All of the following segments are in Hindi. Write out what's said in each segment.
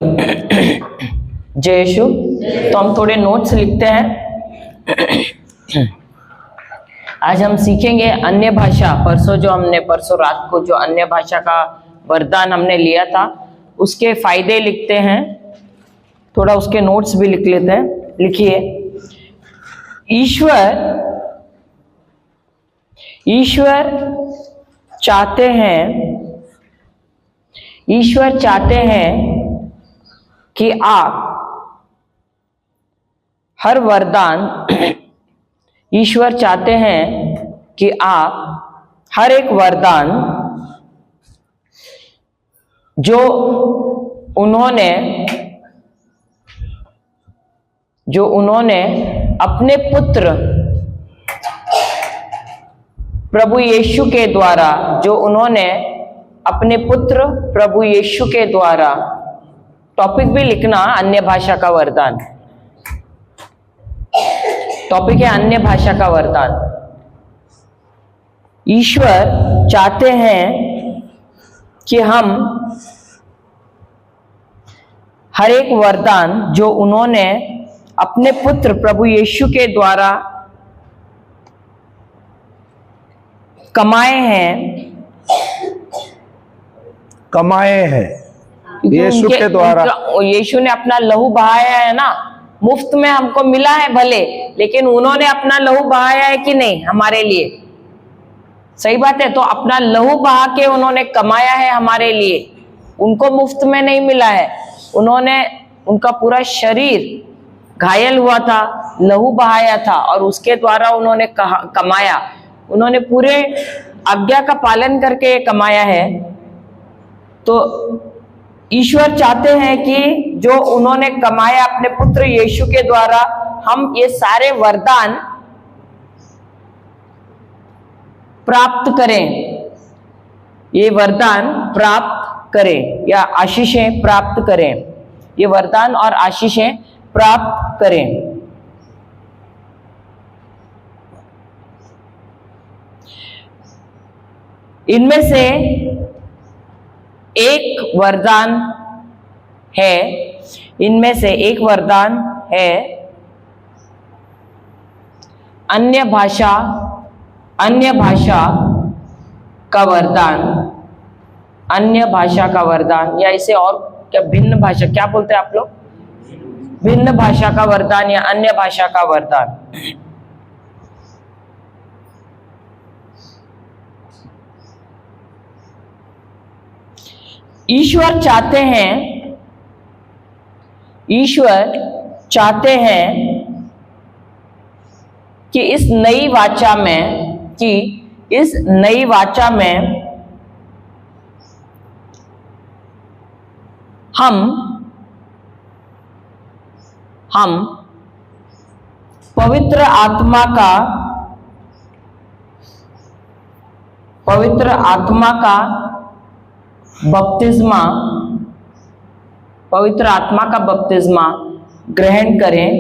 जय यीशु। तो हम थोड़े नोट्स लिखते हैं। आज हम सीखेंगे अन्य भाषा। परसों रात को जो अन्य भाषा का वरदान हमने लिया था उसके फायदे लिखते हैं, थोड़ा उसके नोट्स भी लिख लेते हैं। लिखिए, ईश्वर चाहते हैं कि आप हर वरदान, ईश्वर चाहते हैं कि आप हर एक वरदान जो उन्होंने अपने पुत्र प्रभु यीशु के द्वारा, टॉपिक भी लिखना अन्य भाषा का वरदान, टॉपिक है अन्य भाषा का वरदान। ईश्वर चाहते हैं कि हम हर एक वरदान जो उन्होंने अपने पुत्र प्रभु यीशु के द्वारा कमाए हैं यीशु के द्वारा। यीशु ने अपना लहू बहाया है ना, मुफ्त में हमको मिला है भले, लेकिन उन्होंने अपना लहू बहाया है कि नहीं हमारे लिए? सही बात है। तो अपना लहू बहा के उन्होंने कमाया है हमारे लिए, उनको मुफ्त में नहीं मिला है। उनका पूरा शरीर घायल हुआ था, लहू बहाया था और उसके द्वारा उन्होंने कमाया। उन्होंने पूरे आज्ञा का पालन करके कमाया है। तो ईश्वर चाहते हैं कि जो उन्होंने कमाया अपने पुत्र यीशु के द्वारा, हम ये सारे वरदान प्राप्त करें, ये वरदान प्राप्त करें या आशीषें प्राप्त करें, ये वरदान और आशीषें प्राप्त करें। इनमें से एक वरदान है अन्य भाषा का वरदान। अन्य भाषा का वरदान, या इसे और क्या भिन्न भाषा क्या बोलते हैं आप लोग? भिन्न भाषा का वरदान या अन्य भाषा का वरदान। ईश्वर चाहते हैं कि इस नई वाचा में हम पवित्र आत्मा का बपतिस्मा ग्रहण करें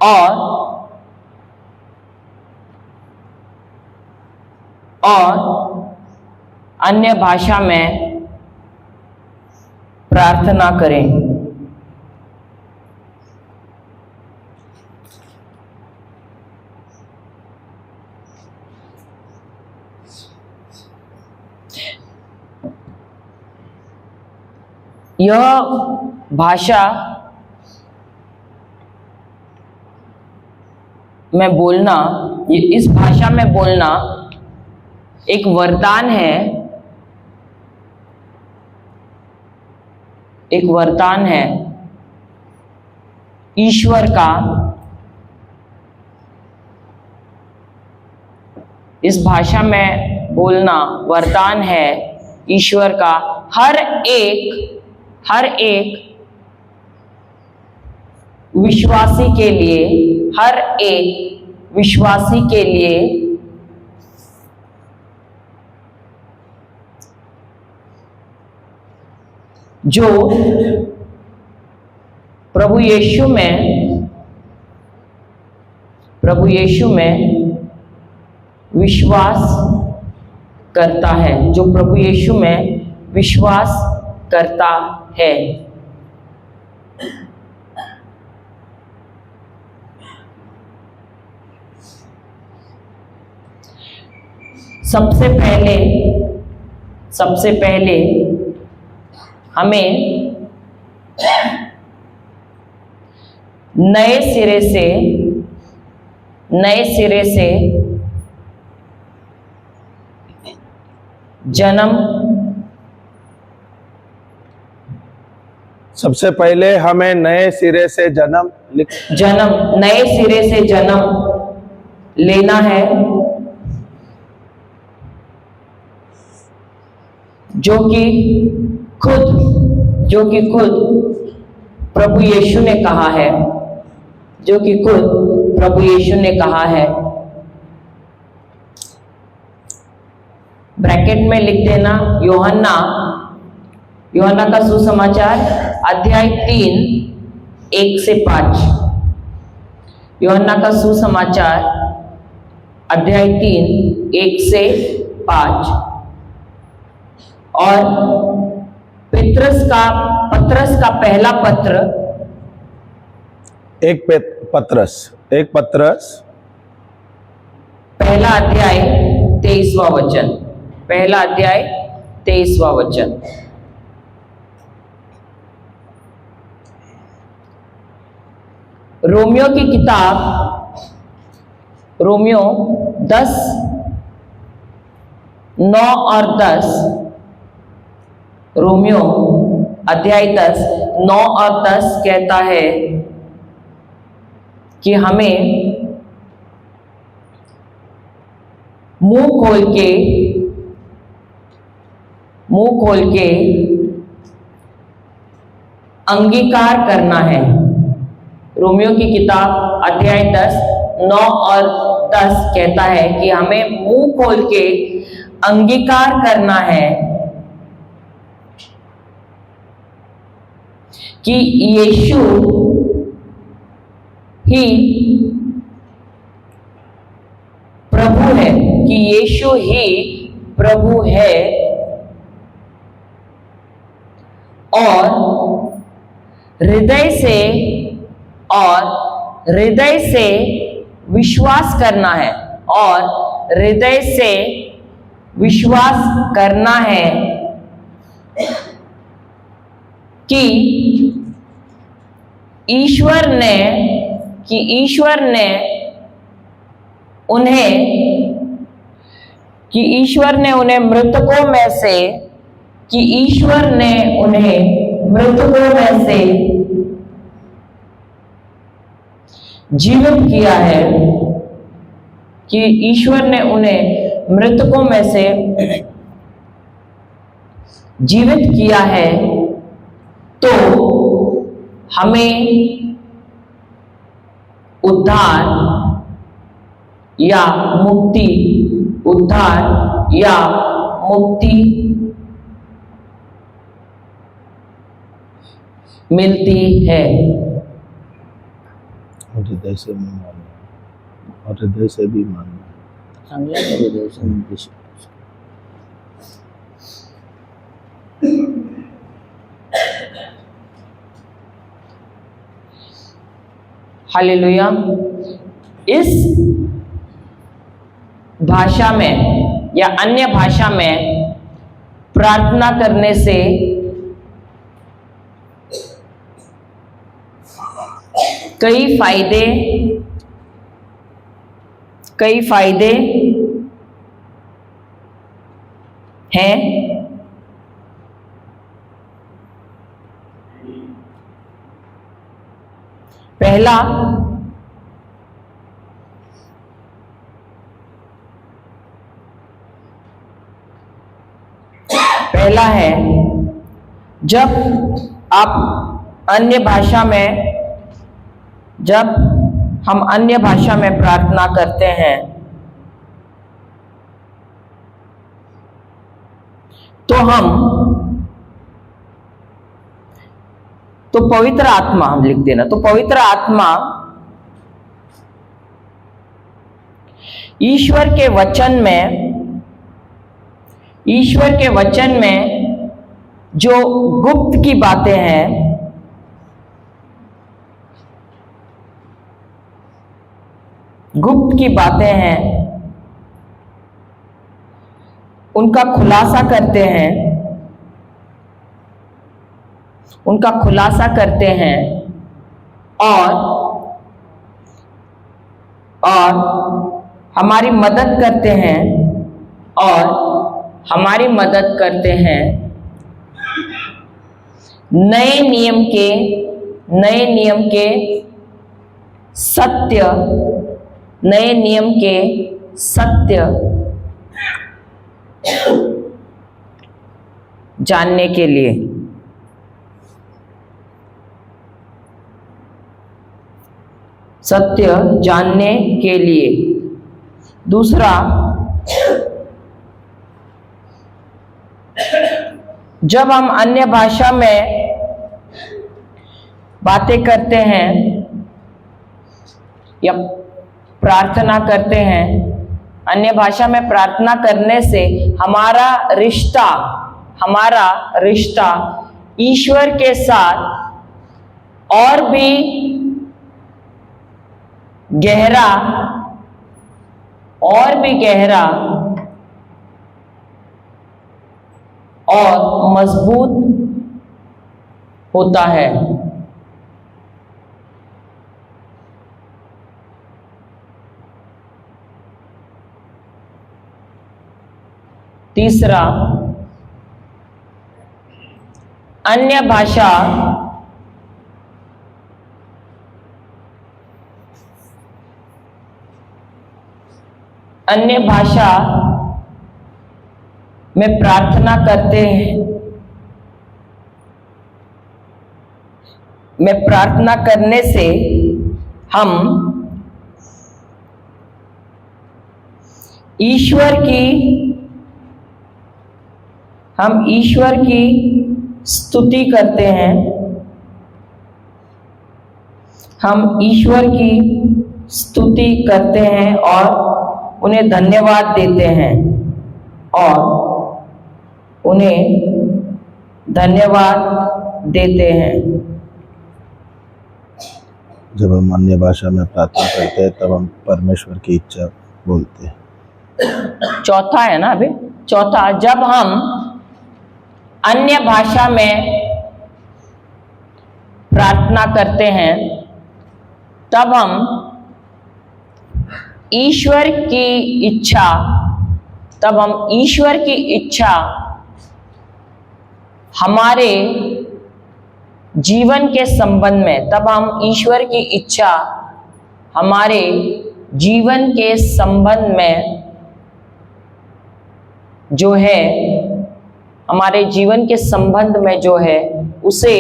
और अन्य भाषा में प्रार्थना करें। यह भाषा में बोलना, इस भाषा में बोलना एक वरदान है, ईश्वर का। इस भाषा में बोलना वरदान है ईश्वर का हर एक विश्वासी के लिए, जो प्रभु यीशु में विश्वास करता है, जो प्रभु यीशु में विश्वास करता है। सबसे पहले हमें नए सिरे से जन्म, सबसे पहले हमें नए सिरे से नए सिरे से जन्म लेना है, जो कि खुद प्रभु यीशु ने कहा है, ब्रैकेट में लिख देना, यूहन्ना का सुसमाचार अध्याय 3 1 से 5। यूहन्ना का सुसमाचार अध्याय 3 1 से 5। और पत्रस का पहला पत्र, एक पत्रस पहला अध्याय 23वां वचन, रोमियो की किताब, रोमियो 10 9 और 10, रोमियो अध्याय 10 9 और 10 कहता है कि हमें मुंह खोल के अंगीकार करना है। रोमियो की किताब अध्याय 10 9 और 10 कहता है कि हमें मुंह खोल के अंगीकार करना है कि यीशु ही प्रभु है, और हृदय से विश्वास करना है कि ईश्वर ने उन्हें मृतकों में से जीवित किया है, कि ईश्वर ने उन्हें मृतकों में से जीवित किया है, तो हमें उद्धार या मुक्ति मिलती है। हृदय से मानना और हृदय से भी मानना, हालेलुया। इस भाषा में या अन्य भाषा में प्रार्थना करने से कई फायदे हैं। पहला है, जब हम अन्य भाषा में प्रार्थना करते हैं तो पवित्र आत्मा, हम लिख देना, तो पवित्र आत्मा ईश्वर के वचन में जो गुप्त की बातें हैं, गुप्त की बातें हैं, उनका खुलासा करते हैं, उनका खुलासा करते हैं और हमारी मदद करते हैं और हमारी मदद करते हैं नए नियम के सत्य, नए नियम के सत्य जानने के लिए। सत्य जानने के लिए। दूसरा, जब हम अन्य भाषा में बातें करते हैं या प्रार्थना करते हैं, अन्य भाषा में प्रार्थना करने से हमारा रिश्ता ईश्वर के साथ और भी गहरा और मजबूत होता है। तीसरा, अन्य भाषा में प्रार्थना करते हैं, में प्रार्थना करने से हम ईश्वर की स्तुति करते हैं, हम ईश्वर की स्तुति करते हैं और उन्हें धन्यवाद देते हैं जब हम अन्य भाषा में प्रार्थना करते हैं तब हम परमेश्वर की इच्छा बोलते हैं। चौथा है ना, अभी चौथा, जब हम अन्य भाषा में प्रार्थना करते हैं तब हम ईश्वर की इच्छा हमारे जीवन के संबंध में, तब हम ईश्वर की इच्छा हमारे जीवन के संबंध में जो है, हमारे जीवन के संबंध में जो है उसे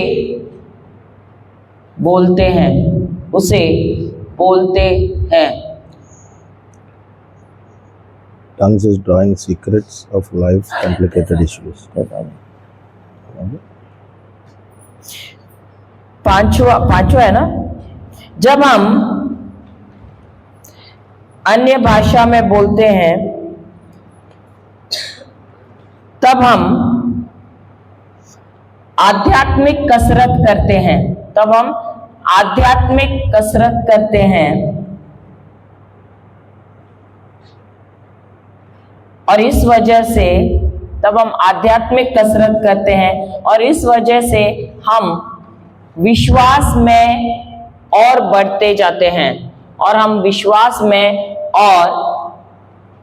बोलते हैं। Tongues is drawing secrets of life's complicated issues. पांचवा है ना, जब हम अन्य भाषा में बोलते हैं तब हम आध्यात्मिक कसरत करते हैं, और इस वजह से तब हम आध्यात्मिक कसरत करते हैं और इस वजह से हम विश्वास में और बढ़ते जाते हैं और हम विश्वास में और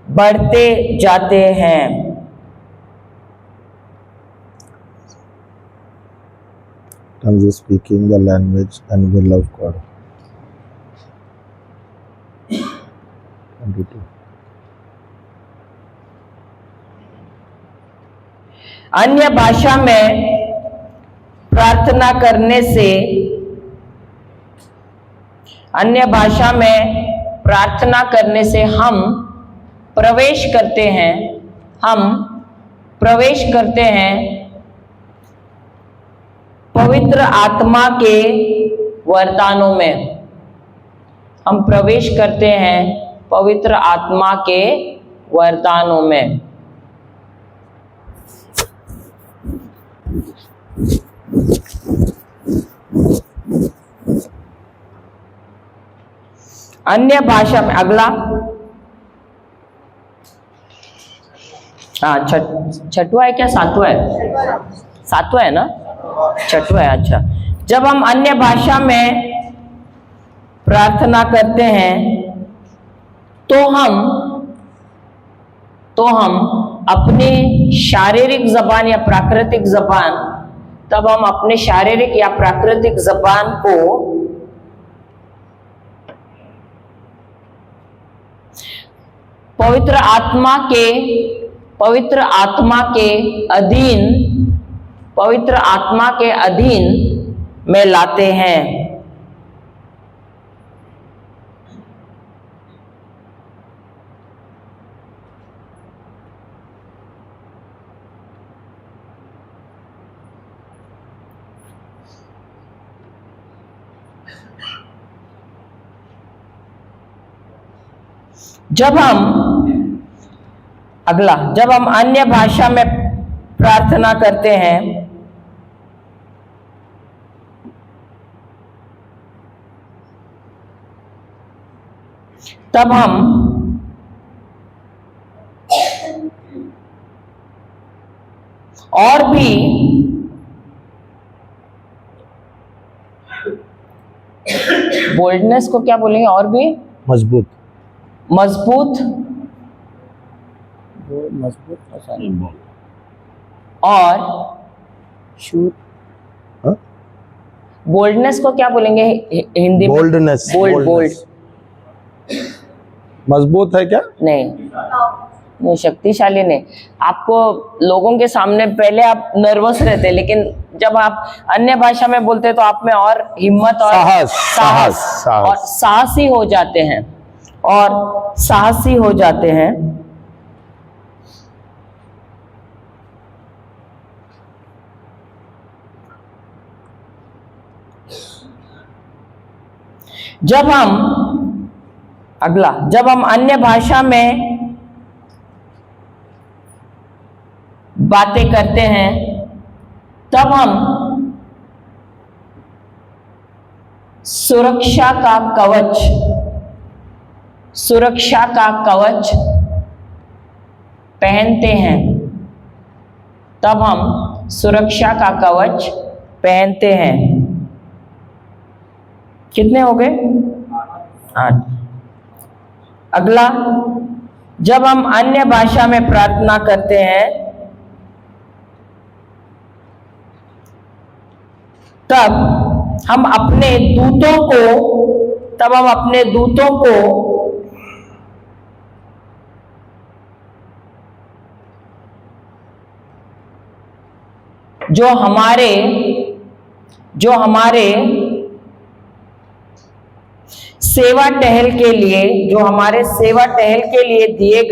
बढ़ते जाते हैं। Tongues is speaking the language and will of God. 22. अन्य भाषा में प्रार्थना करने से, अन्य भाषा में प्रार्थना करने से हम प्रवेश करते हैं पवित्र आत्मा के वरदानों में। हम प्रवेश करते हैं पवित्र आत्मा के वरदानों में। अन्य भाषा में अगला, हाँ छठवा है क्या सातवां है? सातवां है ना, छठवां है। अच्छा, जब हम अन्य भाषा में प्रार्थना करते हैं तो हम अपने शारीरिक जबान या प्राकृतिक जबान, तब हम अपने शारीरिक या प्राकृतिक जबान को पवित्र आत्मा के अधीन में लाते हैं। जब हम अन्य भाषा में प्रार्थना करते हैं तब हम और भी बोल्डनेस को क्या बोलेंगे? और भी मजबूत और शूट। बोल्डनेस को क्या बोलेंगे हिंदी में? बोल्डनेस। बोल्ड मजबूत है क्या? नहीं, शक्तिशाली नहीं। आपको लोगों के सामने पहले आप नर्वस रहते, लेकिन जब आप अन्य भाषा में बोलते तो आप में और हिम्मत और साहसी हो जाते हैं। जब हम अन्य भाषा में बातें करते हैं तब हम सुरक्षा का कवच पहनते हैं। कितने हो गए? 8। अगला, जब हम अन्य भाषा में प्रार्थना करते हैं तब हम अपने दूतों को जो हमारे सेवा टहल के लिए दिए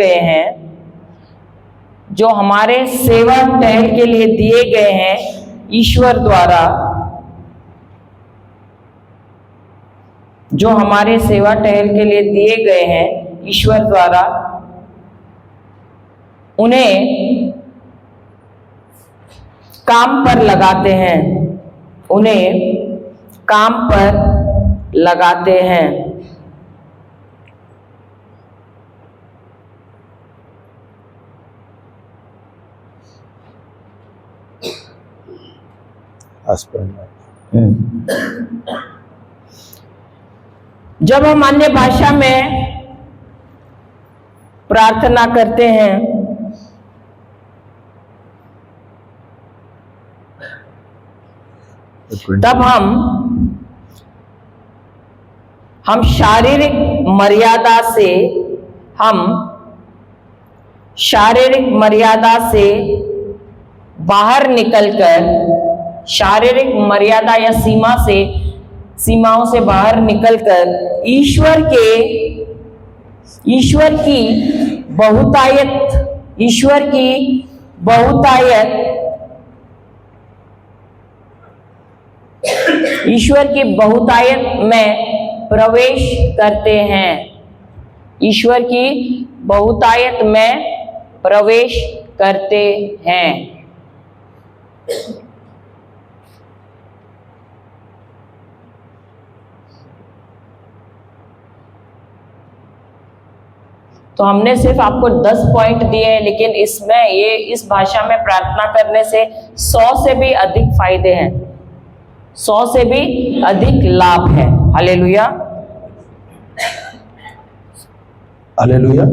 गए हैं, ईश्वर द्वारा, उन्हें काम पर लगाते हैं। जब हम अन्य भाषा में प्रार्थना करते हैं तब हम शारीरिक मर्यादा से बाहर निकलकर, या सीमाओं से बाहर निकलकर ईश्वर की बहुतायत में प्रवेश करते हैं। तो हमने सिर्फ आपको 10 पॉइंट दिए हैं, लेकिन इसमें इस भाषा में प्रार्थना करने से 100 से भी अधिक फायदे हैं, 100 से भी अधिक लाभ है। हालेलुया, हालेलुया,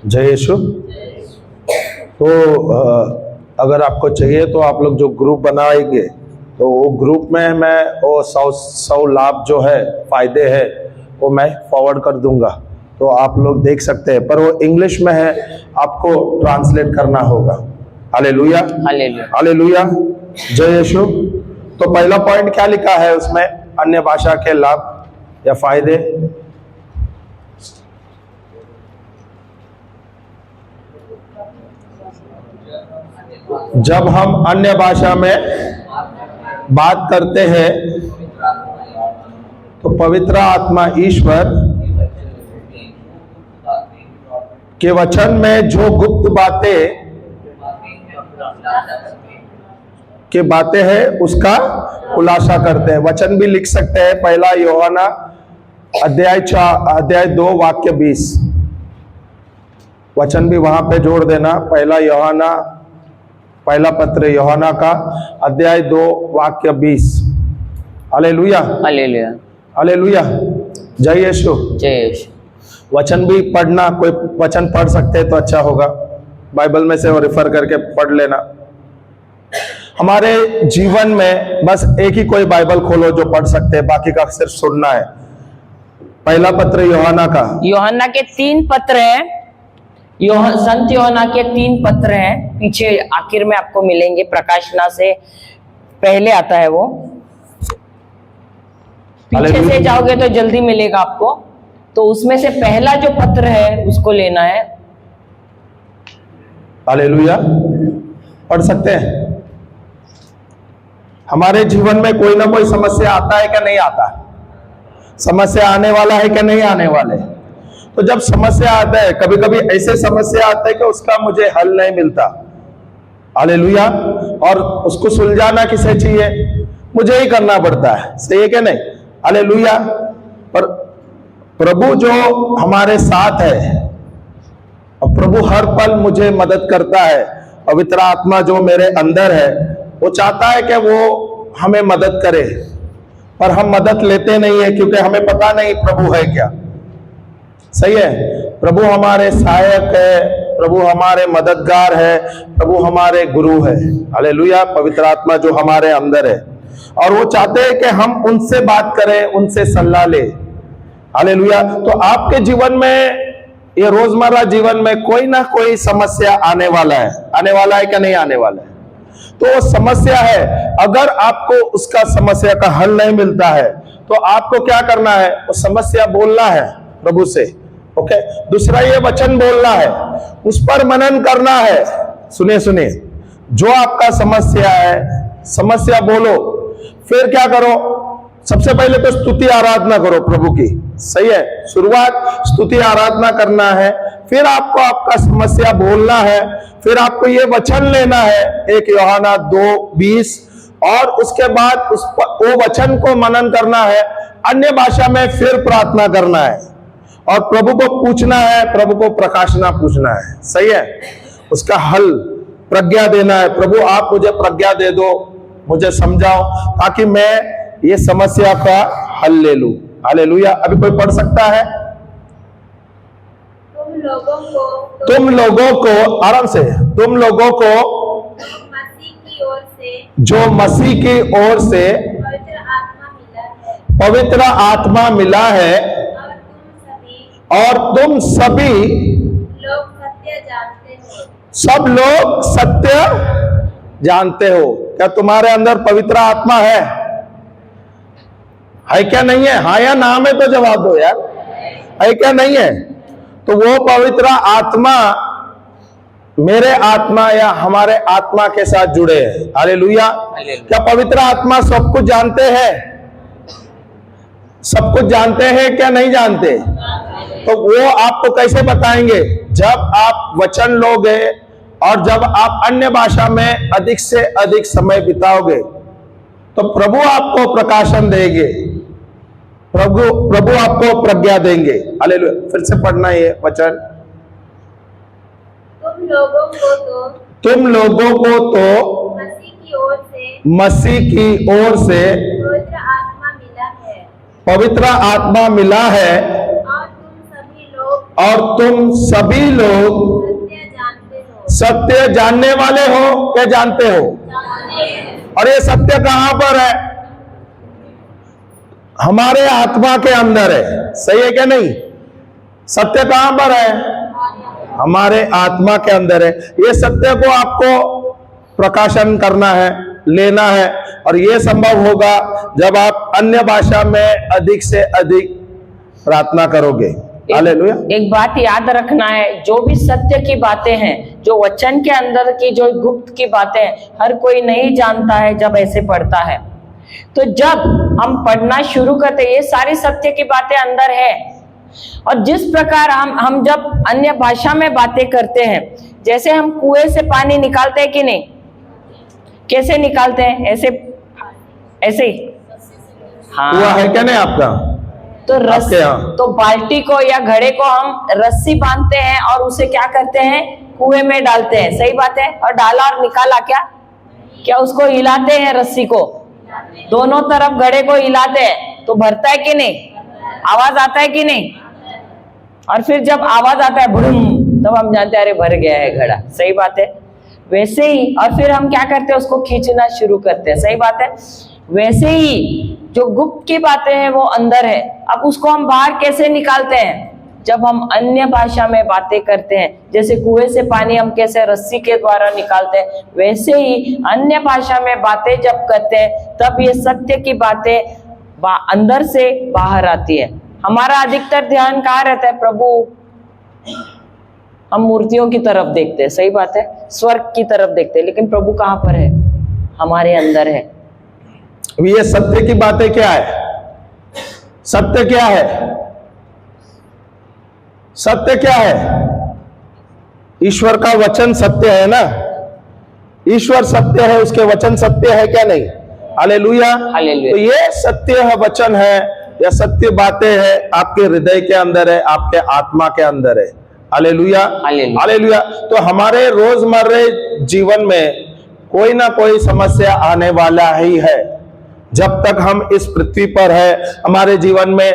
जय यीशु। तो अगर आपको चाहिए तो आप लोग जो ग्रुप बनाएंगे तो वो ग्रुप में मैं वो 100 लाभ जो है फायदे है वो मैं फॉरवर्ड कर दूंगा, तो आप लोग देख सकते हैं, पर वो इंग्लिश में है, आपको ट्रांसलेट करना होगा। हालेलुया, हालेलुया, हालेलुया, जय यीशु। तो पहला पॉइंट क्या लिखा है उसमें? अन्य भाषा के लाभ या फायदे। जब हम अन्य भाषा में बात करते हैं तो पवित्र आत्मा ईश्वर के वचन में जो गुप्त बातें हैं उसका खुलासा करते हैं। वचन भी लिख सकते हैं, पहला यूहन्ना अध्याय 2 वाक्य 20, वचन भी वहां पे जोड़ देना। पहला पत्र यूहन्ना का अध्याय 2 वाक्य 20। हालेलुया, हालेलुया, हालेलुया, जय यीशु, जय यीशु। वचन भी पढ़ना, कोई वचन पढ़ सकते हैं तो अच्छा होगा, बाइबल में से वो रेफर करके पढ़ लेना। हमारे जीवन में बस एक ही कोई बाइबल खोलो जो पढ़ सकते हैं, बाकी का सिर्फ सुनना है। पहला पत्र यूहन्ना का, यूहन्ना के 3 पत्र हैं, संत यूहन्ना के 3 पत्र हैं, पीछे आखिर में आपको मिलेंगे, प्रकाशना से पहले आता है वो, पीछे से जाओगे तो जल्दी मिलेगा आपको। तो उसमें से पहला जो पत्र है उसको लेना है। हालेलुया, पढ़ सकते हैं। हमारे जीवन में कोई ना कोई समस्या आता है क्या नहीं आता? समस्या आने वाला है क्या नहीं आने वाले? तो जब समस्या आता है, कभी कभी ऐसे समस्या आता है कि उसका मुझे हल नहीं मिलता। हालेलुया, और उसको सुलझाना किसे चाहिए? मुझे ही करना पड़ता है, सही है क्या नहीं? हालेलुया। पर प्रभु जो हमारे साथ है, और प्रभु हर पल मुझे मदद करता है, पवित्र आत्मा जो मेरे अंदर है वो चाहता है कि वो हमें मदद करे, पर हम मदद लेते नहीं है क्योंकि हमें पता नहीं प्रभु है क्या। सही है, प्रभु हमारे सहायक है, प्रभु हमारे मददगार है, प्रभु हमारे गुरु है। हालेलुया, पवित्र आत्मा जो हमारे अंदर है, और वो चाहते हैं कि हम उनसे बात करें, उनसे सलाह ले। हालेलुया। तो आपके जीवन में, ये रोजमर्रा जीवन में कोई ना कोई समस्या आने वाला है क्या नहीं आने वाला है? तो वो समस्या है, अगर आपको उसका समस्या का हल नहीं मिलता है तो आपको क्या करना है? वो समस्या बोलना है प्रभु से। ओके, दूसरा ये वचन बोलना है, उस पर मनन करना है। सुनिए, जो आपका समस्या है, समस्या बोलो, फिर क्या करो? सबसे पहले तो स्तुति आराधना करो प्रभु की। सही है, शुरुआत स्तुति आराधना करना है, फिर आपको आपका समस्या बोलना है, फिर आपको ये वचन लेना है 1 यूहन्ना 2:20, और उसके बाद वो वचन को मनन करना है, अन्य भाषा में फिर प्रार्थना करना है, और प्रभु को पूछना है, प्रभु को प्रकाशना पूछना है। सही है, उसका हल प्रज्ञा देना है। प्रभु आप मुझे प्रज्ञा दे दो, मुझे समझाओ, ताकि मैं ये समस्या का हल ले लूं। हालेलुया। अभी कोई पढ़ सकता है? तुम लोगों को आराम से, तुम लोगों को जो मसीह की ओर से पवित्र आत्मा मिला है, और तुम सभी लोग सत्य जानते हो। सब लोग सत्य जानते हो। क्या तुम्हारे अंदर पवित्र आत्मा है क्या नहीं है? हाँ या ना में तो जवाब दो यार, है क्या नहीं है? तो वो पवित्र आत्मा मेरे आत्मा या हमारे आत्मा के साथ जुड़े हैं। हालेलुया। क्या पवित्र आत्मा सब कुछ जानते हैं? सब कुछ जानते हैं क्या नहीं जानते? तो वो आपको कैसे बताएंगे? जब आप वचन लोगे और जब आप अन्य भाषा में अधिक से अधिक समय बिताओगे तो प्रभु आपको प्रकाशन देंगे, प्रभु आपको प्रज्ञा देंगे। हालेलुया। फिर से पढ़ना ये वचन। तुम लोगों को तो मसीह की ओर से मसीह की ओर से पवित्र आत्मा मिला है, पवित्र आत्मा मिला है, और तुम सभी लोग सत्य जानने वाले हो। क्या जानते हो? और ये सत्य कहां पर है? हमारे आत्मा के अंदर है। सही है क्या नहीं? सत्य कहां पर है? हमारे आत्मा के अंदर है। ये सत्य को आपको प्रकाशन करना है, लेना है, और ये संभव होगा जब आप अन्य भाषा में अधिक से अधिक प्रार्थना करोगे। हालेलुया। एक बात याद रखना है, जो भी सत्य की बातें हैं, जो वचन के अंदर की जो गुप्त की बातें हैं, हर कोई नहीं जानता है जब ऐसे पढ़ता है। तो जब हम पढ़ना शुरू करते, ये सारी सत्य की बातें अंदर है। और जिस प्रकार हम जब अन्य भाषा में बातें करते हैं, जैसे हम कुएं से पानी निकालते हैं कि नहीं, कैसे निकालते हैं? ऐसे ऐसे ही। हुआ है क्या नहीं आपका? तो आपके यहाँ? तो बाल्टी को या घड़े को हम रस्सी बांधते हैं और उसे क्या करते हैं? कुएं में डालते हैं। सही बात है। और डाला और निकाला, क्या उसको हिलाते हैं? रस्सी को दोनों तरफ घड़े को हिलाते हैं तो भरता है कि नहीं? आवाज आता है कि नहीं? और फिर जब आवाज आता है बुड़ुम, तब हम जानते हैं अरे भर गया है घड़ा। सही बात है। वैसे ही और फिर हम क्या करते हैं? उसको खींचना शुरू करते हैं। सही बात है। वैसे ही जो गुप्त की बातें हैं वो अंदर है। अब उसको हम बाहर कैसे निकालते हैं? जब हम अन्य भाषा में बातें करते हैं, जैसे कुएं से पानी हम कैसे रस्सी के द्वारा निकालते हैं, वैसे ही अन्य भाषा में बातें जब करते हैं, तब ये सत्य की बातें अंदर से बाहर आती है। हमारा अधिकतर ध्यान कहाँ रहता है? प्रभु, हम मूर्तियों की तरफ देखते हैं। सही बात है। स्वर्ग की तरफ देखते हैं, लेकिन प्रभु कहाँ पर है? हमारे अंदर है। ये सत्य की बातें क्या है? सत्य क्या है? सत्य क्या है? ईश्वर का वचन सत्य है ना। ईश्वर सत्य है, उसके वचन सत्य है क्या नहीं? हालेलुया। हालेलुया। तो ये सत्य है, वचन है, या सत्य बातें है, आपके हृदय के अंदर है, आपके आत्मा के अंदर है। हालेलुया। हालेलुया। हालेलुया। तो हमारे रोजमर्रा जीवन में कोई ना कोई समस्या आने वाला ही है। जब तक हम इस पृथ्वी पर है, हमारे जीवन में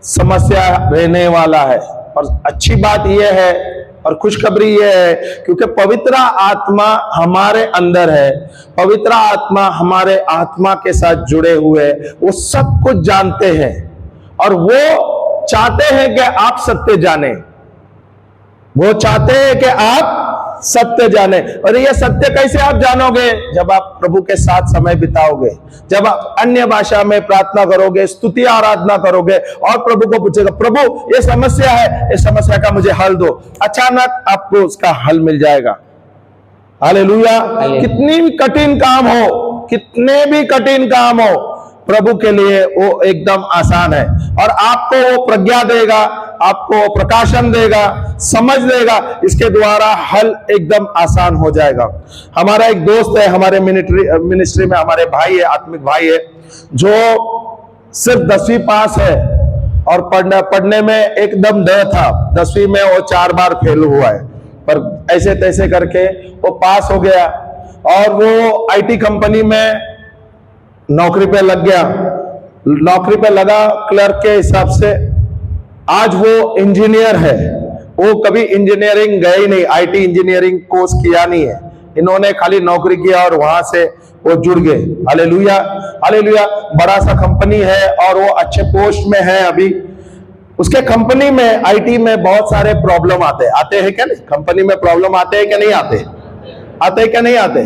समस्या रहने वाला है। और अच्छी बात यह है और खुशखबरी यह है, क्योंकि पवित्र आत्मा हमारे अंदर है, पवित्र आत्मा हमारे आत्मा के साथ जुड़े हुए, वो सब कुछ जानते हैं और वो चाहते हैं कि आप सत्य जाने। वो चाहते हैं कि आप सत्य जाने। और ये सत्य कैसे आप जानोगे? जब आप प्रभु के साथ समय बिताओगे, जब आप अन्य भाषा में प्रार्थना करोगे, स्तुति आराधना करोगे और प्रभु को पूछेगा, प्रभु ये समस्या है, इस समस्या का मुझे हल दो। अचानक आपको उसका हल मिल जाएगा। हालेलुया। कितनी भी कठिन काम हो, कितने भी कठिन काम हो, प्रभु के लिए वो एकदम आसान है। और आपको वो प्रज्ञा देगा, आपको प्रकाशन देगा, समझ देगा, इसके द्वारा हल एकदम आसान हो जाएगा। हमारा एक दोस्त है, हमारे मिनिस्ट्री में हमारे भाई है, आत्मिक भाई है, जो सिर्फ 10वीं पास है और पढ़ने में एकदम द था। 10वीं में वो 4 बार फेल हुआ है, पर ऐसे तैसे करके वो पास हो गया और वो आईटी कंपनी में नौकरी पे लग गया। नौकरी पे लगा क्लर्क के हिसाब से। आज वो इंजीनियर है। वो कभी इंजीनियरिंग गए ही नहीं, आईटी इंजीनियरिंग कोर्स किया नहीं है। इन्होंने खाली नौकरी किया और वहां से वो जुड़ गए। हालेलुया। हालेलुया। बड़ा सा कंपनी है और वो अच्छे पोस्ट में है अभी। उसके कंपनी में, आईटी में बहुत सारे प्रॉब्लम आते हैं क्या नहीं? कंपनी में प्रॉब्लम आते हैं क्या नहीं आते? आते हैं क्या नहीं आते?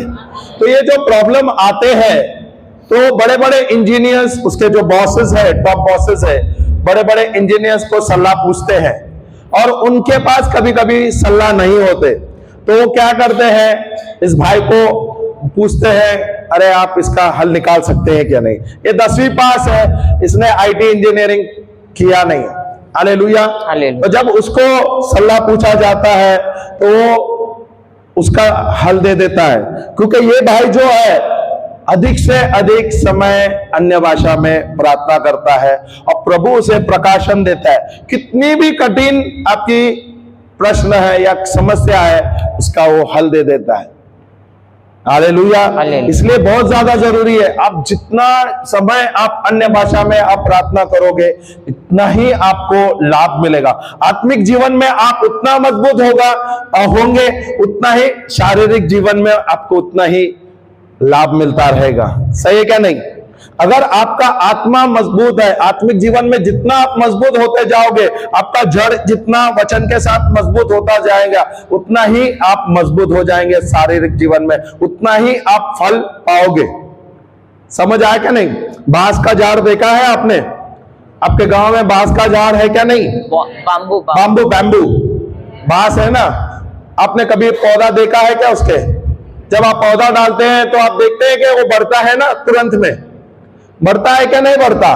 तो ये जो प्रॉब्लम आते हैं, तो बड़े बड़े इंजीनियर्स, उसके जो बॉसेस है, टॉप बॉसेस है, बड़े बड़े इंजीनियर्स को सलाह पूछते हैं और उनके पास कभी कभी सलाह नहीं होते। तो वो क्या करते हैं, इस भाई को पूछते हैं, अरे आप इसका हल निकाल सकते हैं क्या नहीं? ये 10वीं पास है, इसने आईटी इंजीनियरिंग किया नहीं। हालेलुया। तो जब उसको सलाह पूछा जाता है तो वो उसका हल दे देता है, क्योंकि ये भाई जो है अधिक से अधिक समय अन्य भाषा में प्रार्थना करता है और प्रभु उसे प्रकाशन देता है। कितनी भी कठिन आपकी प्रश्न है या समस्या है उसका वो हल दे देता है। हालेलुया। हालेलुया। इसलिए बहुत ज्यादा जरूरी है, आप जितना समय आप अन्य भाषा में आप प्रार्थना करोगे इतना ही आपको लाभ मिलेगा। आत्मिक जीवन में आप उतना मजबूत होंगे, उतना ही शारीरिक जीवन में आपको उतना ही लाभ मिलता रहेगा। सही है क्या नहीं? अगर आपका आत्मा मजबूत है, आत्मिक जीवन में जितना आप मजबूत होते जाओगे, आपका जड़ जितना वचन के साथ मजबूत होता जाएगा, उतना ही आप मजबूत हो जाएंगे शारीरिक जीवन में, उतना ही आप फल पाओगे। समझ आया क्या नहीं? बांस का झाड़ देखा है आपने? आपके गांव में बांस का झाड़ है क्या नहीं? बैम्बू बांस है ना। आपने कभी पौधा देखा है क्या उसके? जब आप पौधा डालते हैं तो आप देखते हैं कि वो बढ़ता है ना, तुरंत में बढ़ता है क्या नहीं बढ़ता?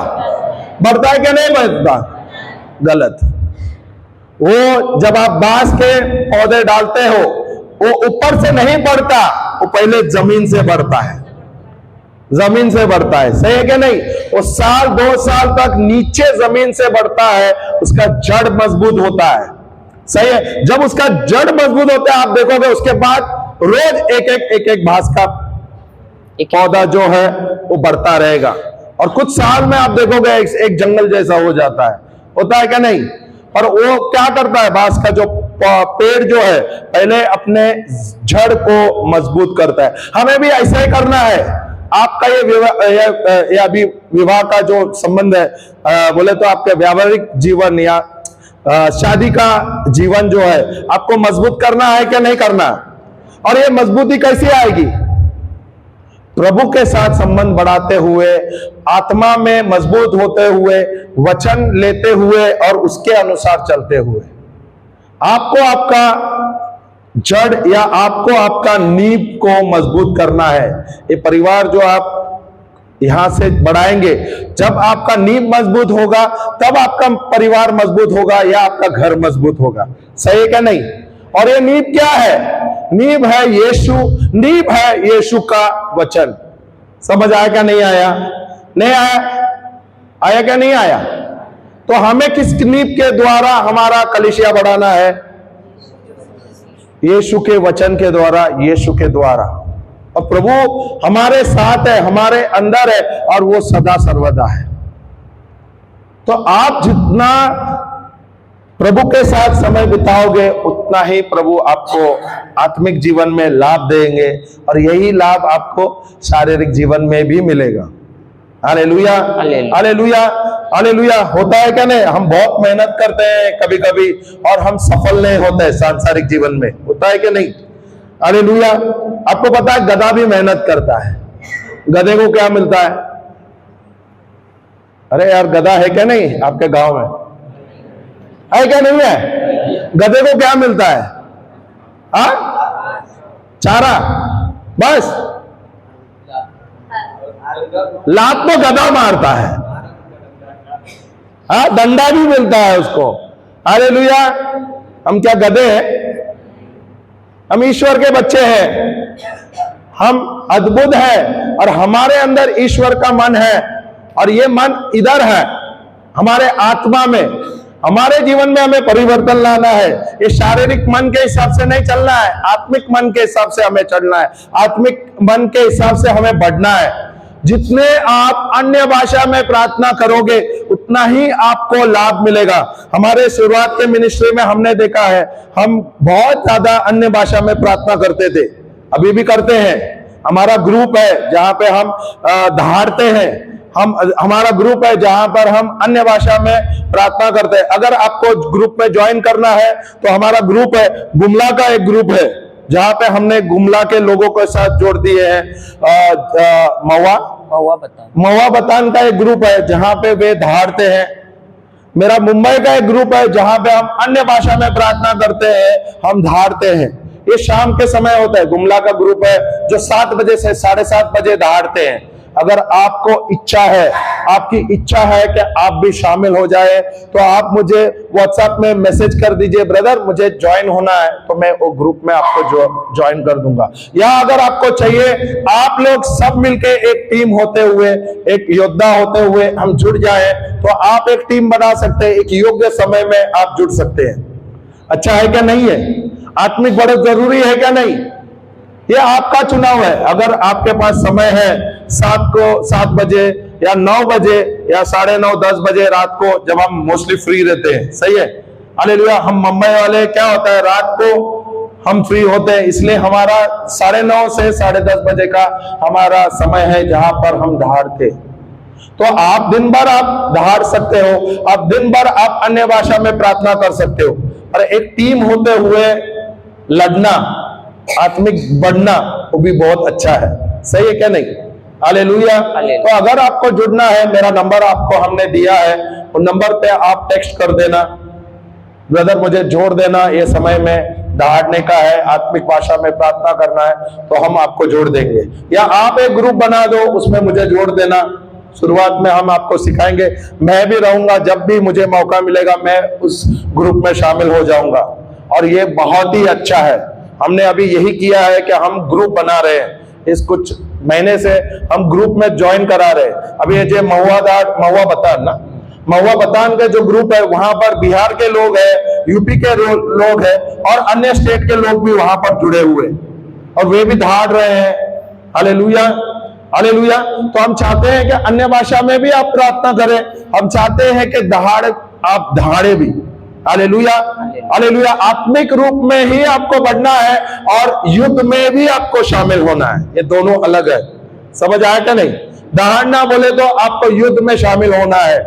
बढ़ता है क्या नहीं बढ़ता? गलत। वो जब आप बांस के पौधे डालते हो, वो ऊपर से नहीं बढ़ता, वो पहले जमीन से बढ़ता है, जमीन से बढ़ता है। सही है क्या नहीं? वो साल 2 साल तक नीचे जमीन से बढ़ता है, उसका जड़ मजबूत होता है। सही है। जब उसका जड़ मजबूत होता है, आप देखोगे उसके बाद रोज एक एक घास का पौधा जो है वो बढ़ता रहेगा, और कुछ साल में आप देखोगे एक जंगल जैसा हो जाता है। होता है क्या नहीं? और वो क्या करता है, बांस का जो पेड़ जो है पहले अपने जड़ को मजबूत करता है। हमें भी ऐसा ही करना है। आपका ये अभी विवाह का जो संबंध है, बोले तो आपके व्यावहारिक जीवन या शादी का जीवन जो है, आपको मजबूत करना है क्या नहीं करना? और ये मजबूती कैसे आएगी? प्रभु के साथ संबंध बढ़ाते हुए, आत्मा में मजबूत होते हुए, वचन लेते हुए और उसके अनुसार चलते हुए। आपको आपका जड़ या आपको आपका नींव को मजबूत करना है। ये परिवार जो आप यहां से बढ़ाएंगे, जब आपका नींव मजबूत होगा तब आपका परिवार मजबूत होगा या आपका घर मजबूत होगा। सही है क्या नहीं? और ये नींव क्या है? नींव है यीशु, नींव है यीशु का वचन। समझ आया क्या नहीं आया? नहीं आया? आया क्या नहीं आया? तो हमें किस नींव के द्वारा हमारा कलीसिया बढ़ाना है? यीशु के वचन के द्वारा, यीशु के द्वारा। और प्रभु हमारे साथ है, हमारे अंदर है, और वो सदा सर्वदा है। तो आप जितना प्रभु के साथ समय बिताओगे, उतना ही प्रभु आपको आत्मिक जीवन में लाभ देंगे, और यही लाभ आपको शारीरिक जीवन में भी मिलेगा। Hallelujah, hallelujah, hallelujah. होता है क्या नहीं? हम बहुत मेहनत करते हैं कभी कभी, और हम सफल नहीं होते सांसारिक जीवन में। होता है क्या नहीं? हालेलुया। आपको पता है गधा भी मेहनत करता है। गधे को क्या मिलता है? अरे यार, गधा है क्या नहीं आपके गांव में? है क्या नहीं है? गधे को क्या मिलता है? चारा, बस। लात तो गधा मारता है, डंडा भी मिलता है उसको। हालेलुया। हम क्या गधे हैं? हम ईश्वर के बच्चे हैं, हम अद्भुत हैं, और हमारे अंदर ईश्वर का मन है, और ये मन इधर है हमारे आत्मा में। हमारे जीवन में हमें परिवर्तन लाना है। ये शारीरिक मन के हिसाब से नहीं चलना है, आत्मिक मन के हिसाब से हमें चलना है। आत्मिक मन के हिसाब से हमें बढ़ना है। जितने आप अन्य भाषा में प्रार्थना करोगे, उतना ही आपको लाभ मिलेगा। हमारे शुरुआत के मिनिस्ट्री में हमने देखा है, हम बहुत ज्यादा अन्य भाषा में प्रार्थना करते थे, अभी भी करते हैं। हमारा ग्रुप है जहां पे हम दहाड़ते हैं, हमारा ग्रुप है जहां पर हम अन्य भाषा में प्रार्थना करते हैं। अगर आपको ग्रुप में ज्वाइन करना है तो हमारा ग्रुप है, गुमला का एक ग्रुप है जहां पे हमने गुमला के लोगों के साथ जोड़ दिए हैं। महुआ बतान का एक ग्रुप है जहां पे वे दहाड़ते हैं। मेरा मुंबई का एक ग्रुप है जहां पे हम अन्य भाषा में प्रार्थना करते हैं, हम दहाड़ते हैं। ये शाम के समय होता है। गुमला का ग्रुप है जो 7 बजे से 7:30 बजे दहाड़ते हैं। अगर आपको इच्छा है, आपकी इच्छा है कि आप भी शामिल हो जाए, तो आप मुझे व्हाट्सएप में मैसेज कर दीजिए, ब्रदर मुझे ज्वाइन होना है, तो मैं वो ग्रुप में आपको ज्वाइन कर दूंगा। या अगर आपको चाहिए आप लोग सब मिलके एक टीम होते हुए, एक योद्धा होते हुए हम जुड़ जाए, तो आप एक टीम बना सकते हैं। एक योग्य समय में आप जुड़ सकते हैं। अच्छा है क्या नहीं है? आत्मिक बढ़त जरूरी है क्या नहीं? ये आपका चुनाव है। अगर आपके पास समय है 7 बजे या 9 बजे या 9:30 10 बजे रात को, जब हम मोस्टली फ्री रहते हैं, सही है, हालेलुया। हम मुंबई वाले क्या होता है, रात को हम फ्री होते हैं, इसलिए हमारा 9:30 से 10:30 बजे का हमारा समय है जहां पर हम दहाड़ते। तो आप दिन भर आप दहाड़ सकते हो, आप दिन भर आप अन्य भाषा में प्रार्थना कर सकते हो, पर एक टीम होते हुए लड़ना, आत्मिक बढ़ना, वो भी बहुत अच्छा है, सही है क्या नहीं? हालेलुया। तो अगर आपको जुड़ना है, मेरा नंबर आपको हमने दिया है, उस नंबर पे आप टेक्स्ट कर देना, ब्रदर मुझे जोड़ देना, ये समय में दहाड़ने का है, आत्मिक भाषा में प्रार्थना करना है, तो हम आपको जोड़ देंगे। या आप एक ग्रुप बना दो, उसमें मुझे जोड़ देना, शुरुआत में हम आपको सिखाएंगे। मैं भी रहूंगा, जब भी मुझे मौका मिलेगा मैं उस ग्रुप में शामिल हो जाऊंगा। और ये बहुत ही अच्छा है, हमने अभी यही किया है कि हम ग्रुप बना रहे हैं, इस कुछ महीने से हम ग्रुप में ज्वाइन करा रहे हैं। अभी ये महुआ बतान के जो ग्रुप है, वहां पर बिहार के लोग हैं, यूपी के लोग हैं और अन्य स्टेट के लोग भी वहां पर जुड़े हुए, और वे भी दहाड़ रहे हैं। Hallelujah, hallelujah. तो हम चाहते हैं कि अन्य भाषा में भी आप प्रार्थना करें, हम चाहते हैं कि आप दहाड़े भी। Hallelujah, hallelujah. आत्मिक रूप में ही आपको बढ़ना है और युद्ध में भी आपको शामिल होना है, ये दोनों अलग है। समझ आया क्या नहीं? दहाड़ना बोले तो आपको युद्ध में शामिल होना है,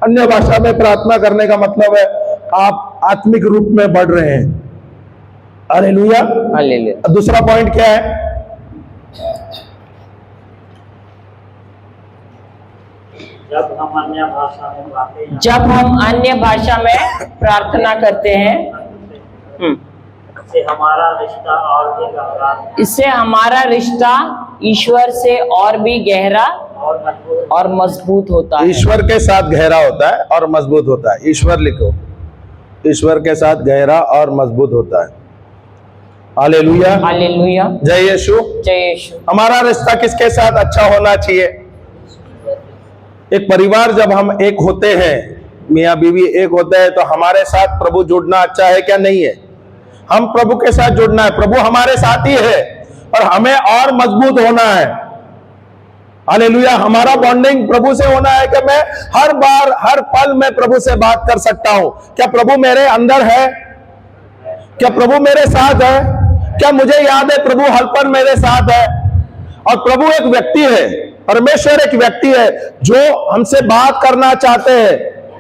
अन्य भाषा में प्रार्थना करने का मतलब है आप आत्मिक रूप में बढ़ रहे हैं। Hallelujah, hallelujah. दूसरा पॉइंट क्या है? जब हम अन्य भाषा में प्रार्थना करते हैं, इससे हमारा रिश्ता ईश्वर से और भी गहरा और मजबूत होता है। ईश्वर के साथ गहरा होता है और मजबूत होता है। ईश्वर लिखो, ईश्वर के साथ गहरा और मजबूत होता है। Hallelujah, hallelujah. जय यीशु, जय यीशु। हमारा रिश्ता किसके साथ अच्छा होना चाहिए? एक परिवार जब हम एक होते हैं, मियाँ बीवी एक होते हैं, तो हमारे साथ प्रभु जुड़ना अच्छा है क्या नहीं है? हम प्रभु के साथ जुड़ना है, प्रभु हमारे साथ ही है और हमें और मजबूत होना है। हालेलुया। हमारा बॉन्डिंग प्रभु से होना है कि मैं हर बार हर पल में प्रभु से बात कर सकता हूं। क्या प्रभु मेरे अंदर है? क्या प्रभु मेरे साथ है? क्या मुझे याद है प्रभु हर पल मेरे साथ है? और प्रभु एक व्यक्ति है, परमेश्वर एक व्यक्ति है जो हमसे बात करना चाहते हैं,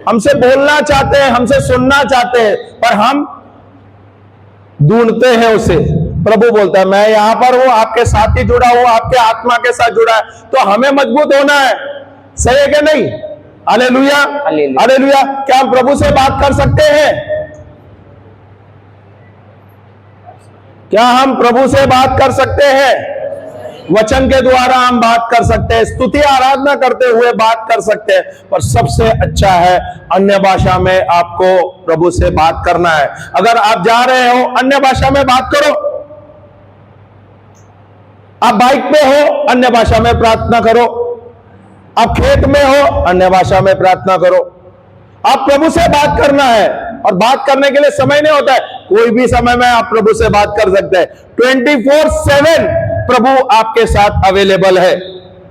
हमसे बोलना चाहते हैं, हमसे सुनना चाहते हैं, पर हम ढूंढते हैं उसे। प्रभु बोलता है मैं यहां पर हूं, आपके साथ ही जुड़ा हूं, आपके आत्मा के साथ जुड़ा है, तो हमें मजबूत होना है, सही है क्या नहीं? Hallelujah, hallelujah. क्या हम प्रभु से बात कर सकते हैं? क्या हम प्रभु से बात कर सकते हैं? वचन के द्वारा हम बात कर सकते हैं, स्तुति आराधना करते हुए बात कर सकते हैं, पर सबसे अच्छा है अन्य भाषा में आपको प्रभु से बात करना है। अगर आप जा रहे हो, अन्य भाषा में बात करो। आप बाइक पे हो, अन्य भाषा में प्रार्थना करो। आप खेत में हो, अन्य भाषा में प्रार्थना करो। आप प्रभु से बात करना है, और बात करने के लिए समय नहीं होता है, कोई भी समय में आप प्रभु से बात कर सकते हैं। 24/7 प्रभु आपके साथ अवेलेबल है।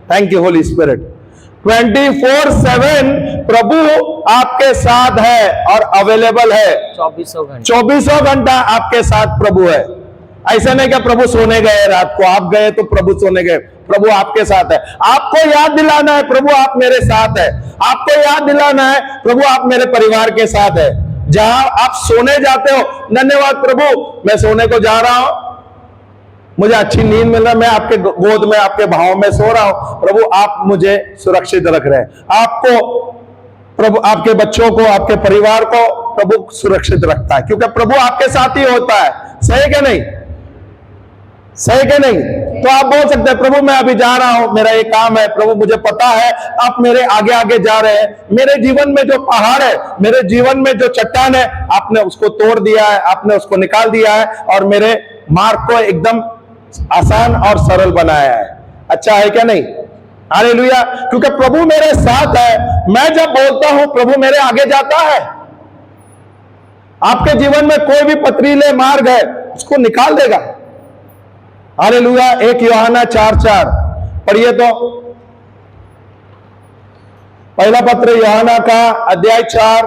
Thank you Holi spirit. 24/7 प्रभु आपके साथ है और अवेलेबल है। 24 घंटा आपके साथ प्रभु है। ऐसा नहीं कि प्रभु सोने गए, रात को आप गए तो प्रभु सोने गए, प्रभु आपके साथ है। आपको याद दिलाना है प्रभु आप मेरे साथ है। आपको याद दिलाना है प्रभु आप मेरे परिवार के साथ है। जहां आप सोने जाते हो, धन्यवाद प्रभु मैं सोने को जा रहा हूं, मुझे अच्छी नींद मिल रहा है, मैं आपके गोद में आपके भाव में सो रहा हूं, प्रभु आप मुझे सुरक्षित रख रहे हैं। आपको प्रभु आपके बच्चों को, आपके परिवार को प्रभु सुरक्षित रखता है, क्योंकि प्रभु आपके साथ ही होता है। सही क्या नहीं? सही क्या नहीं? तो आप बोल सकते हैं प्रभु मैं अभी जा रहा हूं, मेरा ये काम है, प्रभु मुझे पता है आप मेरे आगे आगे जा रहे हैं। मेरे जीवन में जो पहाड़ है, मेरे जीवन में जो चट्टान है, आपने उसको तोड़ दिया है, आपने उसको निकाल दिया है और मेरे मार्ग को एकदम आसान और सरल बनाया है। अच्छा है क्या नहीं? हालेलुया। क्योंकि प्रभु मेरे साथ है। मैं जब बोलता हूं प्रभु मेरे आगे जाता है। आपके जीवन में कोई भी पथरीले मार्ग है उसको निकाल देगा। हालेलुया। 1 यूहन्ना 4:4 पढ़िए तो। पहला पत्र यूहन्ना का अध्याय 4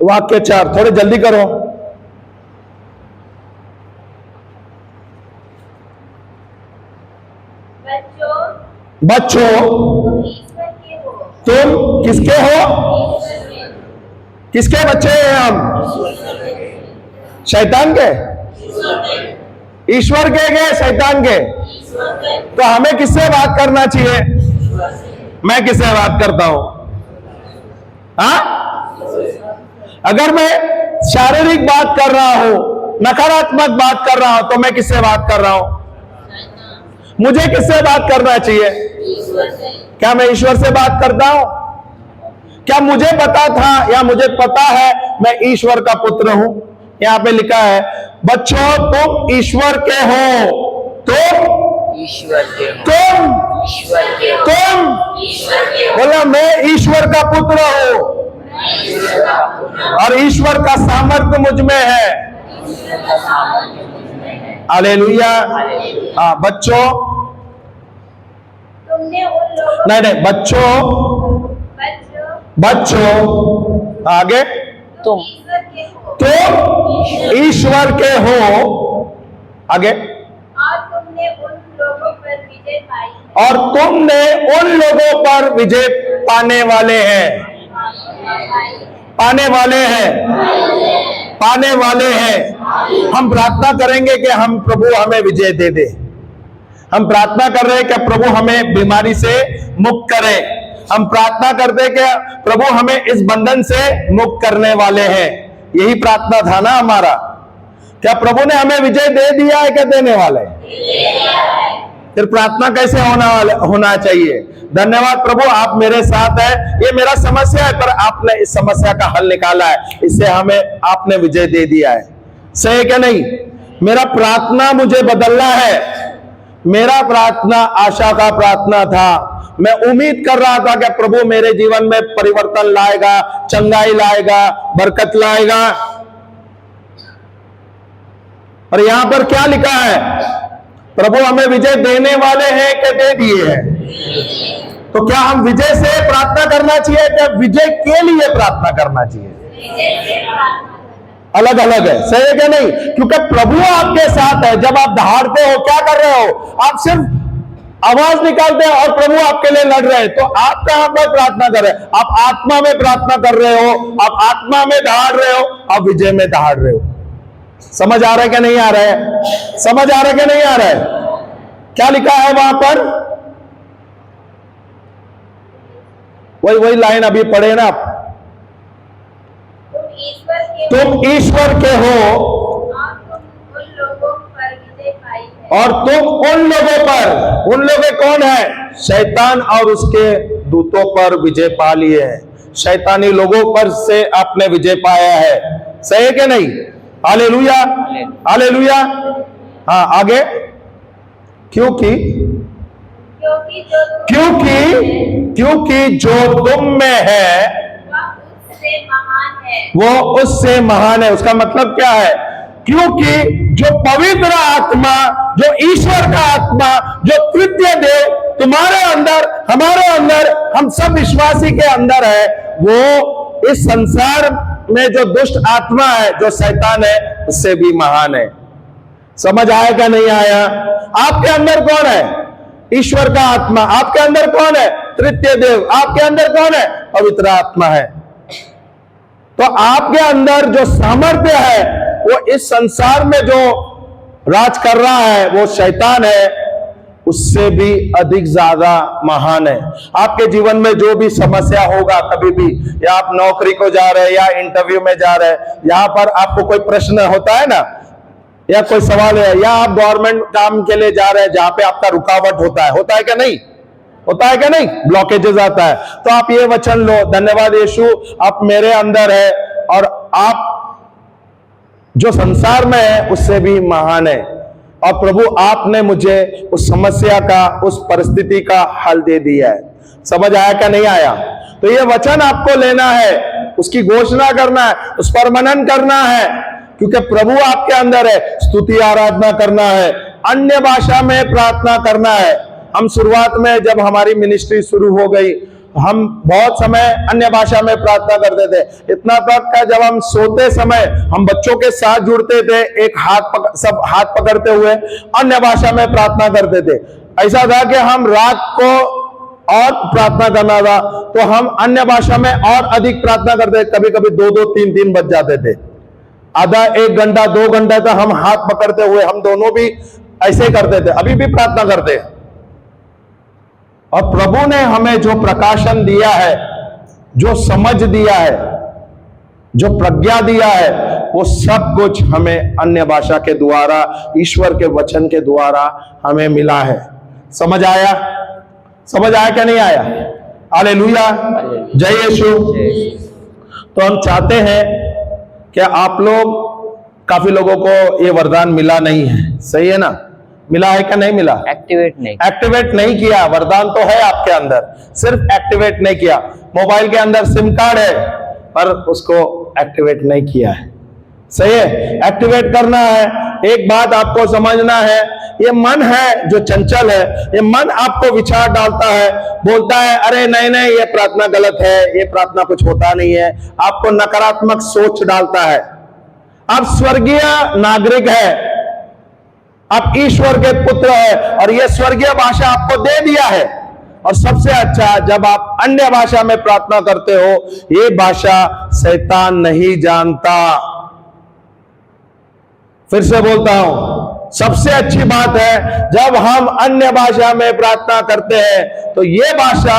वाक्य 4। थोड़े जल्दी करो। बच्चों तुम किसके हो? किसके बच्चे हैं हम? शैतान के? ईश्वर के शैतान के? तो हमें किससे बात करना चाहिए? मैं किससे बात करता हूं? हाँ? अगर मैं शारीरिक बात कर रहा हूं, नकारात्मक बात कर रहा हूं, तो मैं किससे बात कर रहा हूं? मुझे किससे बात करना चाहिए? क्या मैं ईश्वर से बात करता हूं? क्या मुझे पता था या मुझे पता है मैं ईश्वर का पुत्र हूं? यहां पे लिखा है बच्चों तुम ईश्वर के हो। तुम ईश्वर के हो। तुम बोला मैं ईश्वर का पुत्र हूं और ईश्वर का सामर्थ्य मुझ में है। हालेलुया। हाँ बच्चों, तुमने उन लोगों नहीं बच्चों आगे तुम ईश्वर के हो। आगे और तुमने उन लोगों पर विजय पाई और तुमने उन लोगों पर विजय पाने वाले हैं। पाने वाले हैं। हम प्रार्थना करेंगे कि हम प्रभु हमें विजय दे दे। हम प्रार्थना कर रहे हैं कि प्रभु हमें बीमारी से मुक्त करे। हम प्रार्थना करते हैं कि प्रभु हमें इस बंधन से मुक्त करने वाले हैं। यही प्रार्थना था ना हमारा। क्या प्रभु ने हमें विजय दे दिया है क्या देने वाले? फिर प्रार्थना कैसे होना चाहिए? धन्यवाद प्रभु आप मेरे साथ है। ये मेरा समस्या है पर आपने इस समस्या का हल निकाला है। इससे हमें आपने विजय दे दिया है। सही है क्या नहीं? मेरा प्रार्थना मुझे बदलना है। मेरा प्रार्थना आशा का प्रार्थना था। मैं उम्मीद कर रहा था कि प्रभु मेरे जीवन में परिवर्तन लाएगा, चंगाई लाएगा, बरकत लाएगा। और यहां पर क्या लिखा है? प्रभु हमें विजय देने वाले हैं कि दे दिए हैं? तो क्या हम विजय से प्रार्थना करना चाहिए क्या विजय के लिए प्रार्थना करना चाहिए? अलग अलग है। सही है क्या नहीं? क्योंकि प्रभु आपके साथ है। जब आप दहाड़ते हो क्या कर रहे हो? आप सिर्फ आवाज निकालते हैं और प्रभु आपके लिए लड़ रहे हैं। तो आप कहां पर प्रार्थना कर रहे हैं? आप आत्मा में प्रार्थना कर रहे हो, आप आत्मा में दहाड़ रहे हो, आप विजय में दहाड़ रहे हो। समझ आ रहा है क्या नहीं आ रहा है? समझ आ रहा है क्या नहीं आ रहा है? क्या लिखा है वहां पर? वही लाइन अभी पढ़े ना आप। तुम ईश्वर के हो और तुम उन लोगों पर, उन लोग कौन है? शैतान और उसके दूतों पर विजय पा लिए हैं। शैतानी लोगों पर से आपने विजय पाया है। सही है क्या नहीं? Hallelujah, hallelujah. हाँ आगे। क्योंकि जो तुम में है वो उससे महान है। उसका मतलब क्या है? क्योंकि जो पवित्र आत्मा, जो ईश्वर का आत्मा, जो तृतीय देव तुम्हारे अंदर, हमारे अंदर, हम सब विश्वासी के अंदर है, वो इस संसार में जो दुष्ट आत्मा है, जो शैतान है, उससे भी महान है। समझ आया क्या नहीं आया? आपके अंदर कौन है? ईश्वर का आत्मा। आपके अंदर कौन है? तृतीय देव। आपके अंदर कौन है? पवित्र आत्मा है। तो आपके अंदर जो सामर्थ्य है वो इस संसार में जो राज कर रहा है वो शैतान है, उससे भी अधिक ज्यादा महान है। आपके जीवन में जो भी समस्या होगा कभी भी, या आप नौकरी को जा रहे हैं या इंटरव्यू में जा रहे हैं, यहां पर आपको कोई प्रश्न होता है ना, या कोई सवाल है, या आप गवर्नमेंट काम के लिए जा रहे हैं जहां पे आपका रुकावट होता है क्या नहीं? होता है क्या नहीं? ब्लॉकेजेस आता है। तो आप ये वचन लो, धन्यवाद यीशु आप मेरे अंदर है और आप जो संसार में है उससे भी महान है। और प्रभु आपने मुझे उस समस्या का, उस परिस्थिति का हल दे दिया है। समझ आया क्या नहीं आया? तो ये वचन आपको लेना है, उसकी घोषणा करना है, उस पर मनन करना है, क्योंकि प्रभु आपके अंदर है। स्तुति आराधना करना है, अन्य भाषा में प्रार्थना करना है। हम शुरुआत में जब हमारी मिनिस्ट्री शुरू हो गई, हम बहुत समय अन्य भाषा में प्रार्थना करते थे। इतना तक का जब हम सोते समय हम बच्चों के साथ जुड़ते थे, एक सब हाथ पकड़ते हुए अन्य भाषा में प्रार्थना करते थे। ऐसा था कि हम रात को और प्रार्थना करना था तो हम अन्य भाषा में और अधिक प्रार्थना करते थे। कभी कभी 2-2, 3-3 बज जाते थे। आधा 1 घंटा 2 घंटा तक हम हाथ पकड़ते हुए हम दोनों भी ऐसे करते थे, अभी भी प्रार्थना करते हैं। और प्रभु ने हमें जो प्रकाशन दिया है, जो समझ दिया है, जो प्रज्ञा दिया है, वो सब कुछ हमें अन्य भाषा के द्वारा, ईश्वर के वचन के द्वारा हमें मिला है। समझ आया? समझ आया क्या नहीं आया? हालेलुया, जय यीशु। तो हम चाहते हैं कि आप लोग, काफी लोगों को ये वरदान मिला नहीं है, सही है ना? मिला है क्या नहीं मिला? एक्टिवेट नहीं किया। वरदान तो है आपके अंदर, सिर्फ एक्टिवेट नहीं किया। मोबाइल के अंदर सिम कार्ड है पर उसको एक्टिवेट नहीं किया है, सही है? एक्टिवेट करना है। एक बात आपको समझना है, ये मन है जो चंचल है, ये मन आपको विचार डालता है, बोलता है अरे नहीं नहीं ये प्रार्थना गलत है, ये प्रार्थना कुछ होता नहीं है, आपको नकारात्मक सोच डालता है। आप स्वर्गीय नागरिक है, आप ईश्वर के पुत्र है और यह स्वर्गीय भाषा आपको दे दिया है। और सबसे अच्छा, जब आप अन्य भाषा में प्रार्थना करते हो, ये भाषा शैतान नहीं जानता। फिर से बोलता हूं, सबसे अच्छी बात है जब हम अन्य भाषा में प्रार्थना करते हैं तो ये भाषा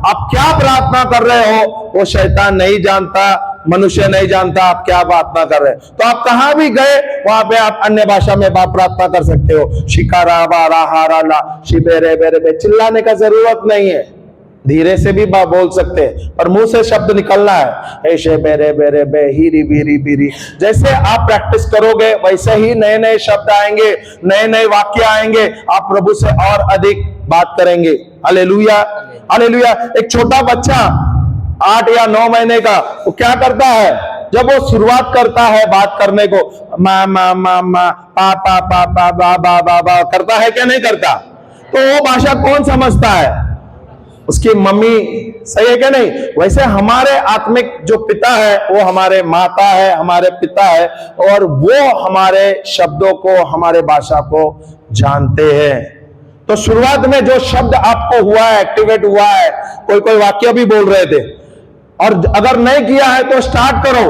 आप क्या प्रार्थना कर रहे हो वो शैतान नहीं जानता, मनुष्य नहीं जानता आप क्या प्रार्थना कर रहे हैं। तो आप कहां भी गए वहां पे आप अन्य भाषा में प्रार्थना कर सकते हो। शिकारा बारा हारा ला शिबेरे बेरे बे, चिल्लाने का जरूरत नहीं है, धीरे से भी बोल सकते हैं पर मुंह से शब्द निकलना है। ऐशे बेरे बेरे बे हीरी बीरी बीरी। जैसे आप प्रैक्टिस करोगे वैसे ही नए नए शब्द आएंगे, नए नए वाक्य आएंगे, आप प्रभु से और अधिक बात करेंगे। Hallelujah, hallelujah. एक छोटा बच्चा 8 या 9 महीने का, वो क्या करता है जब वो शुरुआत करता है बात करने को? मा मा मा मा पा पा पा पा बा बा बा बा करता है क्या नहीं करता? तो वो भाषा कौन समझता है? उसकी मम्मी, सही है क्या नहीं? वैसे हमारे आत्मिक जो पिता है वो हमारे माता है, हमारे पिता है, और वो हमारे शब्दों को, हमारे भाषा को जानते हैं। तो शुरुआत में जो शब्द आपको हुआ है, एक्टिवेट हुआ है, कोई कोई वाक्य भी बोल रहे थे, और अगर नहीं किया है तो स्टार्ट करो,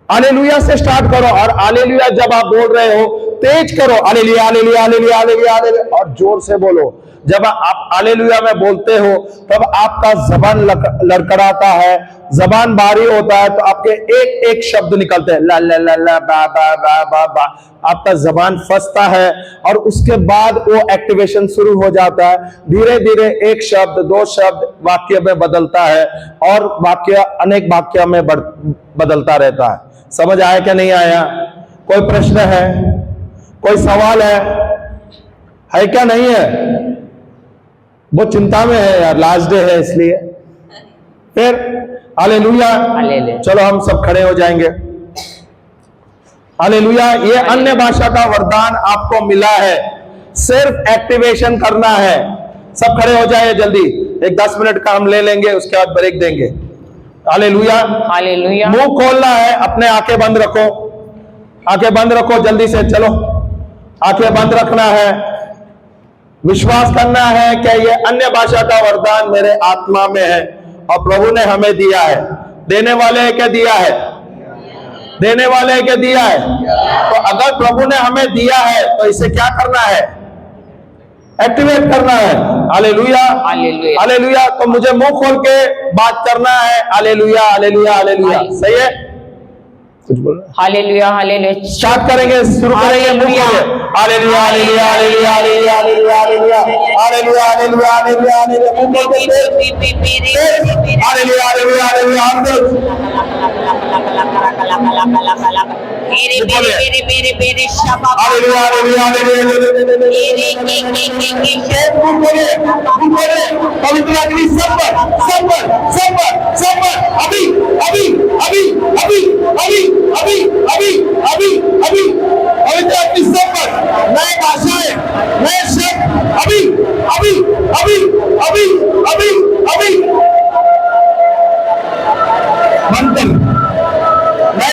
हालेलुया से स्टार्ट करो। और हालेलुया जब आप बोल रहे हो तेज करो, hallelujah hallelujah hallelujah hallelujah hallelujah, और जोर से बोलो। जब आप हालेलुया में बोलते हो तब आपका जबान लड़खड़ाता है, जबान भारी होता है, तो आपके एक एक शब्द निकलते हैं, ला ला ला ला बा बा बा बा बा, आपका जबान फंसता है और उसके बाद वो एक्टिवेशन शुरू हो जाता है। धीरे धीरे एक शब्द, 2 शब्द वाक्य में बदलता है और वाक्य अनेक वाक्य में बदलता रहता है। समझ आया क्या नहीं आया? कोई प्रश्न है, कोई सवाल है क्या नहीं है? वो चिंता में है यार, लास्ट डे है इसलिए। फिर हालेलुया, चलो हम सब खड़े हो जाएंगे। हालेलुया। ये अन्य भाषा का वरदान आपको मिला है, सिर्फ एक्टिवेशन करना है। सब खड़े हो जाए जल्दी, एक 10 मिनट का हम ले लेंगे, उसके बाद ब्रेक देंगे। Hallelujah, hallelujah. मुंह खोलना है, अपने आंखें बंद रखो, आंखें बंद रखो जल्दी से, चलो आंखें बंद रखना है। विश्वास करना है कि ये अन्य भाषा का वरदान मेरे आत्मा में है और प्रभु ने हमें दिया है। देने वाले है क्या दिया है? देने वाले है क्या दिया है? तो अगर प्रभु ने हमें दिया है तो इसे क्या करना है? एक्टिवेट करना है। Hallelujah, hallelujah, hallelujah. तो मुझे मुंह खोल के बात करना है। Hallelujah, hallelujah, hallelujah. सही है? कुछ बोल रहे? Hallelujah, hallelujah. स्टार्ट करेंगे, शुरू करेंगे। Hallelujah, hallelujah, hallelujah, hallelujah, hallelujah, hallelujah, hallelujah, hallelujah, hallelujah, hallelujah, hallelujah. Hallelujah, hallelujah, hallelujah. पवित्र अग्नि सब